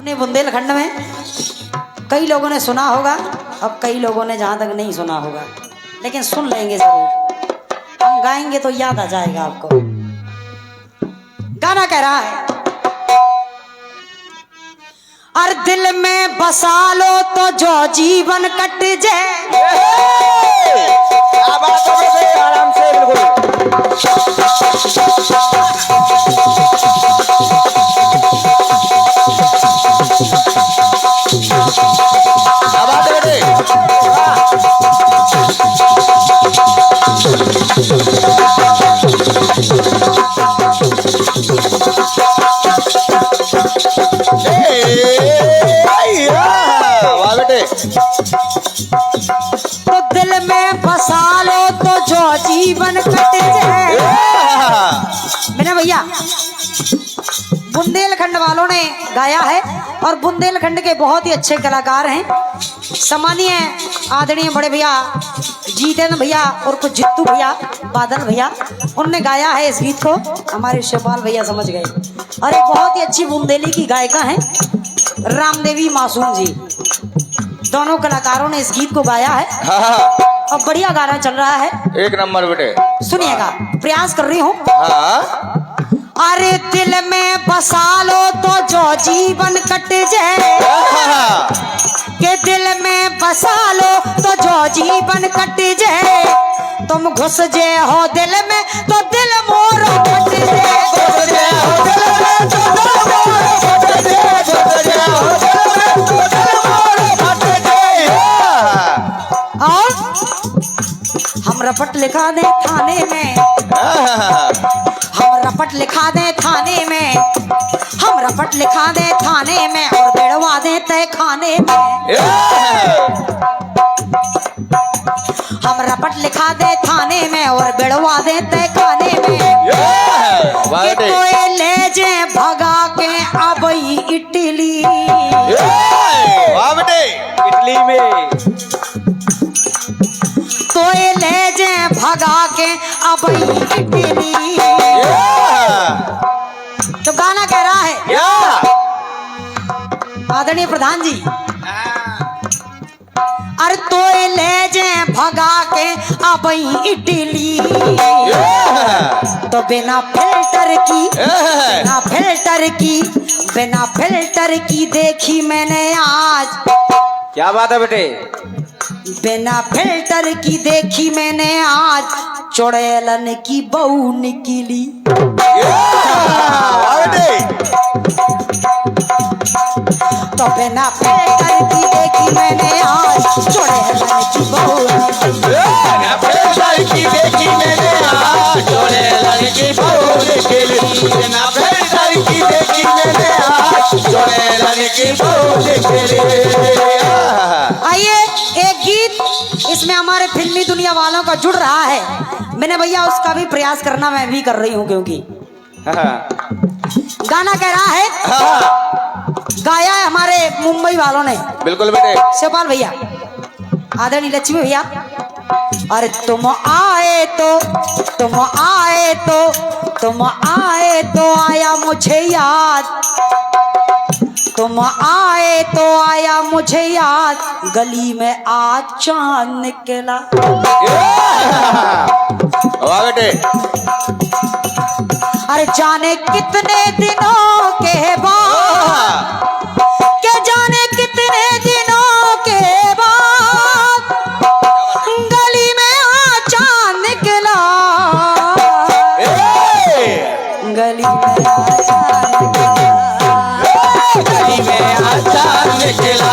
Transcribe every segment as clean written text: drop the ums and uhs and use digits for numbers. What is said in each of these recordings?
अपने बुंदेलखंड में कई लोगों ने सुना होगा और कई लोगों ने जहां तक नहीं सुना होगा, लेकिन सुन लेंगे जरूर। हम गाएंगे तो याद आ जाएगा आपको। गाना कह रहा है, और दिल में बसा लो तो जो जीवन कट जाए। क्या बात है, आराम से बिल्कुल। क्या बात है बेटे, वाह बेटे। तो दिल में बसा लो तो जो जीवन कट जाए। मेरे भैया बुंदेलखंड वालों ने गाया है और बुंदेलखंड के बहुत ही अच्छे कलाकार हैं। सम्मानीय आदरणीय बड़े भैया जीतेंद्र भैया और कुछ जित्तू भैया, बादल भैया, उनने गाया है इस गीत को। हमारे शिवपाल भैया समझ गए। और एक बहुत ही अच्छी बुंदेली की गायिका हैं रामदेवी मासूम जी। दोनों कलाकारों ने इस गीत को गाया है और बढ़िया गाना चल रहा है। एक नंबर बेटे, सुनिएगा, प्रयास कर रही हूँ। हाँ। अरे दिल में बसा लो तो जो जीवन कट जाए, के दिल में बसा लो तो जो जीवन कट जाए। तुम घुस जे हो दिल में तो दिल मोर कट जाए। और हम रपट लिखा दे थाने में, हम रपट लिखा दे थाने में, हम रपट लिखा दे थाने में और बेड़वा दे तय खाने में। हम रपट लिखा दे थाने में और बेड़वा दे तय खाने में। कि कोई ले जे भगा के अबई इटली, इटली में तो ले जे भगा के अबई इटली। तो गाना कह रहा है आदरणीय प्रधान जी, अरे तो ले जे भगा के अबई इटली। तो बिना फिल्टर की, बिना फिल्टर की, बिना फिल्टर की देखी मैंने आज। क्या बात है बेटे, बिना फिल्टर की देखी मैंने आज, चुड़ैलन की बहू निकली। तो बिना फिल्टर की देखी मैंने आज, चुड़ैलन की बहू निकली। बिना फिल्टर की देखी मैंने आज, चुड़ैलन की बहू निकली। बिना फिल्टर की देखी मैंने आज, चुड़ैलन की बहू निकली। आइए एक गीत इसमें हमारे फिल्मी दुनिया वालों का जुड़ रहा है। मैंने भैया उसका भी प्रयास करना मैं भी कर रही हूँ, क्योंकि गाना कह रहा है, गाया है हमारे मुंबई वालों ने। बिल्कुल बेटे, शिवपाल भैया, आदरणीय लक्ष्मी भैया। अरे तुम आए तो, तुम आए तो, तुम आए तो आया मुझे याद, तुम आए तो आया मुझे याद, गली में आज चांद निकला। वाह बेटे, अरे जाने कितने दिनों के बाद, के जाने कितने दिनों के बाद, गली में आज चांद निकला। गली में आज चांद निकला, गली में आज चांद निकला।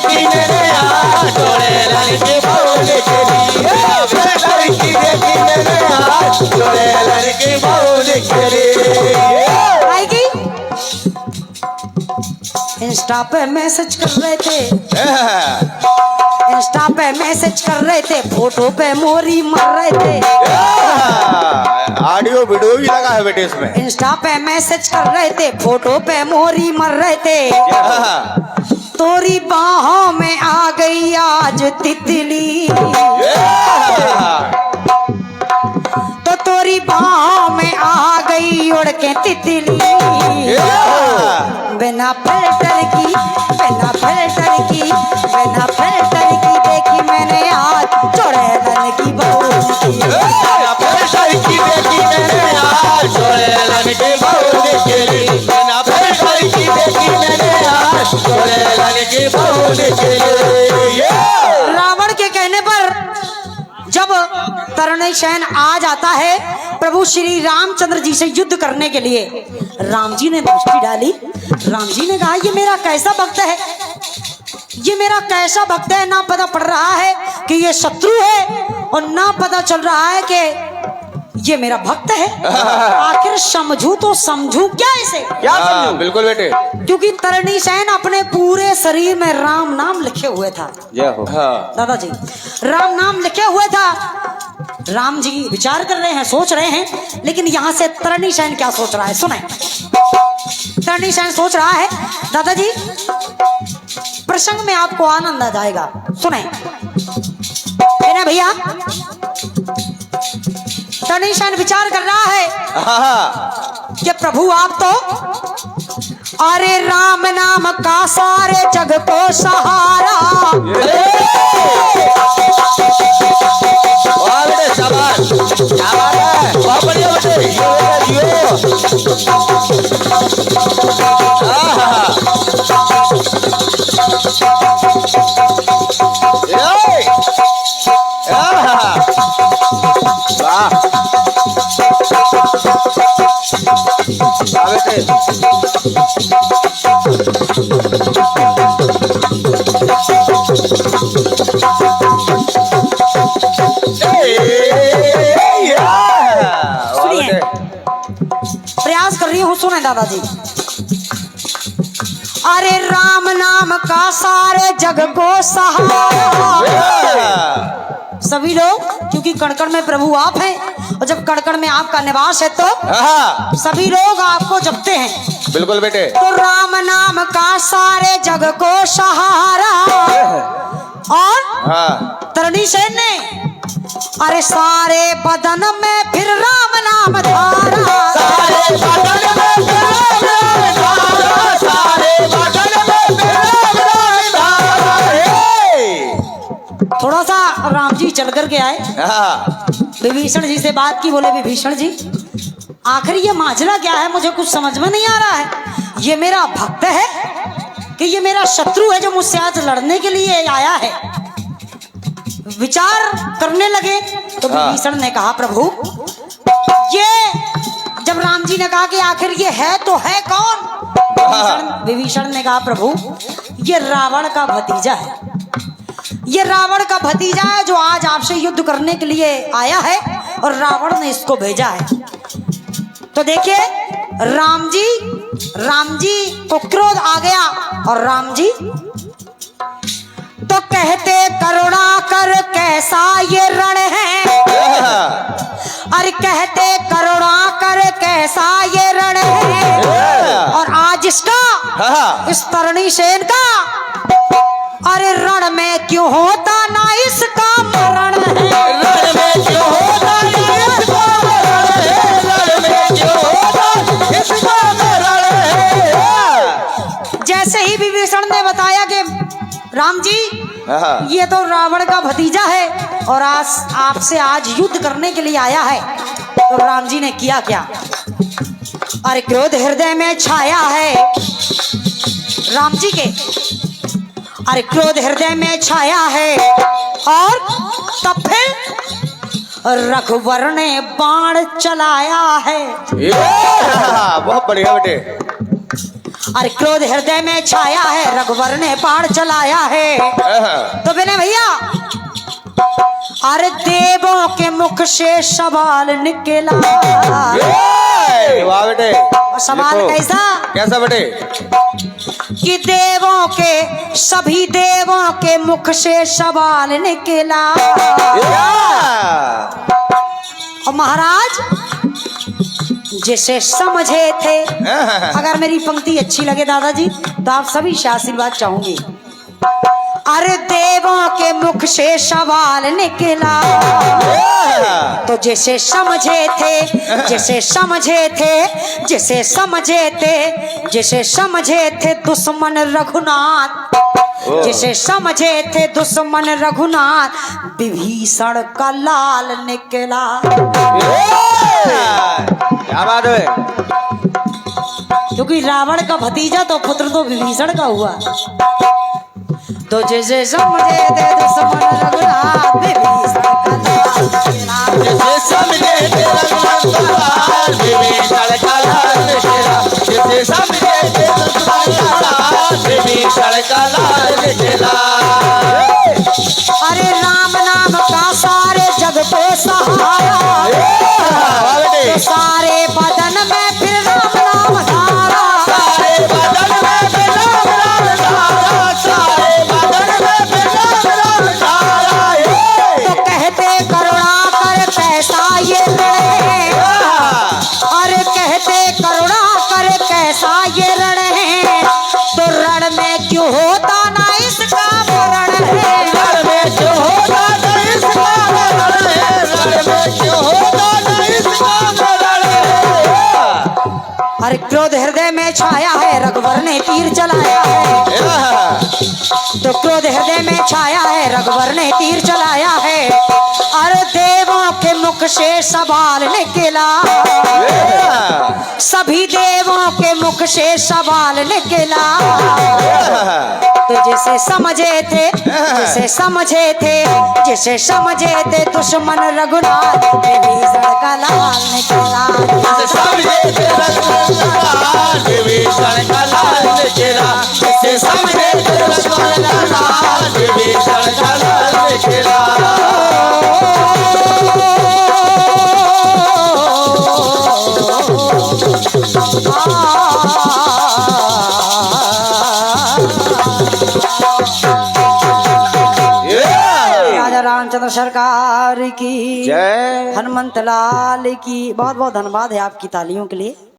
की मेरे आज, चुड़ैलन की बहू निकली। की देखी मेरे आज, चुड़ैलन की बहू निकली। आएगी। इंस्टा पे मैसेज कर रहे थे, इंस्टा पे मैसेज कर रहे थे, फोटो पे मोरी मर रहे थे। ऑडियो वीडियो भी लगा है बेटे इसमें। इंस्टा पे मैसेज कर रहे थे, फोटो पे मोरी मर रहे थे। तोरी बाहों में आ गई आज तितली, तो तोरी बाहों में आ गई उड़ के तितली। बिना फिल्टर की, बिना फिल्टर की, बिना फिल्टर की देखी मैंने आज चुड़ैलन की बहू निकली। बिना फिल्टर की देखी मैंने आज चुड़ैलन की बहू निकली। बिना फिल्टर की देखी मैंने आज चुड़ैलन की बहू निकली। रावण के कहने पर जब तरणसेन आ जाता है प्रभु श्री रामचंद्र जी से युद्ध करने के लिए, राम जी ने दृष्टि डाली। राम जी ने कहा ये मेरा कैसा भक्त है, ये मेरा कैसा भक्त है, ना पता पड़ रहा है कि ये शत्रु है और ना पता चल रहा है कि ये मेरा भक्त है। आखिर समझू तो समझू क्या इसे? क्या समझूं? बिल्कुल बेटे, क्योंकि तरणसेन अपने पूरे शरीर में राम नाम लिखे हुए था। जय हो। दादाजी राम नाम लिखे हुए था। राम जी विचार कर रहे हैं, सोच रहे हैं, लेकिन यहाँ से तरणसेन क्या सोच रहा है सुने। तरणसेन सोच रहा है दादाजी, प्रसंग में आपको आनंद आ जाएगा, सुने भैया। तरणसेन विचार कर रहा है कि प्रभु आप तो, अरे राम नाम का सारे जग को सहारा। वाह बेटे शाबाश, क्या बात है, बहुत बढ़िया बेटे, प्रयास कर रही हूँ, सुने दादाजी। अरे राम नाम का सारे जग को सहारा। सभी लोग, क्योंकि कण-कण में प्रभु आप हैं और जब कण-कण में आपका निवास है तो सभी लोग आपको जपते हैं। बिल्कुल बेटे। तो राम नाम का सारे जग को सहारा। और तरणसेन ने अरे सारे बदन में फिर राम नाम धारा। सारे बदन में फिर राम नाम धारा, सारे बदन में फिर राम नाम धारा। थोड़ा सा राम जी चल करके आए, विभीषण जी से बात की, बोले विभीषण जी आखिर ये माजरा क्या है, मुझे कुछ समझ में नहीं आ रहा है। ये मेरा भक्त है कि ये मेरा शत्रु है जो मुझसे आज लड़ने के लिए आया है? विचार करने लगे तो विभीषण ने कहा प्रभु ये, जब राम जी ने कहा कि आखिर ये है तो है कौन, विभीषण ने कहा प्रभु ये रावण का भतीजा है। ये रावण का भतीजा है जो आज आपसे युद्ध करने के लिए आया है और रावण ने इसको भेजा है। तो देखिए राम जी को क्रोध आ गया और राम जी तो कहते करुणा कर कैसा ये रण है। अरे कहते करुणा कर कैसा ये रण है। और आज इसका, इस तरणसेन का, अरे रण में क्यों होता ना इसका मरण है। रण में क्यों होता ना इसका मरण है, रण में क्यों होता इसका मरण है। जैसे ही विभीषण ने बताया कि राम जी ये तो रावण का भतीजा है और आज आपसे आज युद्ध करने के लिए आया है, तो राम जी ने किया क्या, अरे क्रोध हृदय में छाया है राम जी के, अरे क्रोध हृदय में छाया है। और तब फिर रघुवर ने बाण चलाया है। बहुत बढ़िया बेटे। अरे क्रोध हृदय में छाया है, रघुवर ने बाण चलाया है। तो बिना भैया अरे देवों के मुख से सवाल निकला। वाह बेटे। सवाल कैसा? कैसा बेटे? कि देवों के, सभी देवों के मुख से सवाल निकला। और महाराज जिसे समझे थे, अगर मेरी पंक्ति अच्छी लगे दादाजी तो आप सभी से आशीर्वाद चाहूंगी। अरे देवों के मुख से सवाल निकला, तो जिसे समझे थे, जिसे समझे थे, जिसे समझे थे, जिसे समझे थे दुश्मन रघुनाथ, जिसे समझे थे दुश्मन रघुनाथ, विभीषण का लाल निकला। क्या बात है? क्योंकि रावण का भतीजा तो पुत्र तो विभीषण का हुआ। तो जिसे समझे थे दुश्मन रघुनाथ, विभीषण का लाल निकला। जिसे समझे थे रघुनाथ का लाल, विभीषण का लाल निकला। जिसे समझे थे दुश्मन का लाल, विभीषण का लाल निकला। अरे राम नाम का सारे जग को सहारा, तो सारे बदन में फिर राम नाम धारा, सारे बदन में फिर राम नाम धारा, सारे बदन में फिर राम नाम धारा। तो कहते करुणा कर कैसा ये रण है, अरे कहते करुणा कर कैसा ये रण है, तो रण में क्यों होता ना इसका मरण है, रण में क्यों होता ना इसका मरण है, रण में क्यों होता ना इसका मरण है। अरे क्रोध हृदय में छाया है, रघुवर ने तीर चलाया है, तो क्रोध हृदय में छाया है, रघुवर ने तीर चलाया है। अरे देवों के मुख से सवाल निकला, सभी देवों के मुख से सवाल निकला, तो जिसे समझे थे, जिसे समझे थे, जिसे समझे थे दुश्मन रघुनाथ, विभीषण का लाल निकला। जिसे समझे थे रघुनाथ का लाल, विभीषण का लाल निकला। जिसे समझे थे रघुनाथ का लाल, विभीषण का लाल निकला। राजा रामचंद्र सरकार की जय। हनुमंत लाल की बहुत बहुत धन्यवाद है आपकी तालियों के लिए।